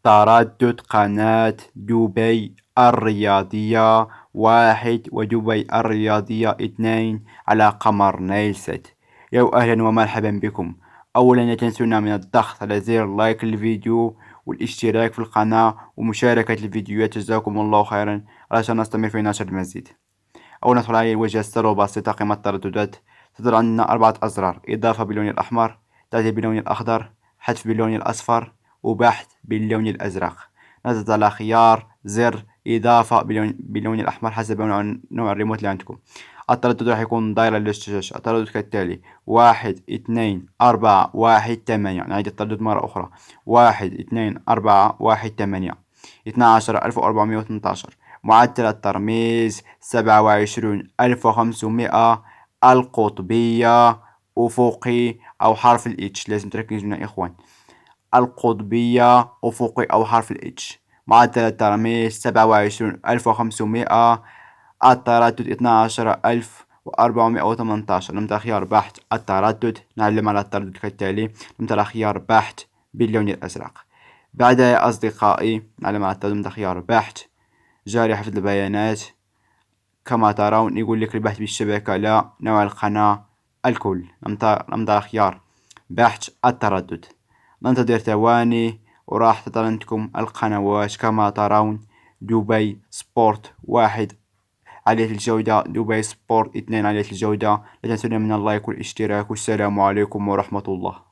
تردد قناة دبي الرياضية 1 ودبي الرياضية 2 على قمر نايلسات. يا أهلا ومرحبا بكم. أولا لا تنسونا من الضغط على زر لايك للفيديو والاشتراك في القناة ومشاركة الفيديوهات، جزاكم الله خيرا علشان نستمر في نشر المزيد. أولا ندخل على الوجهة السر وبسيطة. قيمة الترددات تظهر عندنا 4 أزرار: إضافة باللون الأحمر، تعديل باللون الأخضر، حذف باللون الأصفر، وبحث باللون الأزرق. نضغط على خيار زر إضافة باللون الأحمر حسب نوع الريموت اللي عندكم. التردد راح يكون دايرة للشاشة. التردد كالتالي: 1 2 4 1 8. نعيد التردد مرة أخرى: 1 2 4 1 8. 12418. معدل الترميز 27500. القطبية أفقي أو حرف الإتش، لازم تركزوا يا إخوان. القطبية أفقي أو حرف الإتش. معدل الترميز 27500. التردد 12418. نمت خيار بحث التردد. نعلم على التردد كالتالي: نمت خيار بحث باللون الأزرق. بعدها يا أصدقائي نعلم على التردد. نمت خيار بحث جاري حفظ البيانات. كما ترون يقول لك البحث بالشبكة لا، نوع القناة الكل. نمضي خيار بحث التردد. ننتظر ثواني وراح تظهر عندكم القنوات كما ترون: دبي سبورت 1 عالية الجودة، دبي سبورت 2 عالية الجودة. لا تنسونا من اللايك والاشتراك، والسلام عليكم ورحمة الله.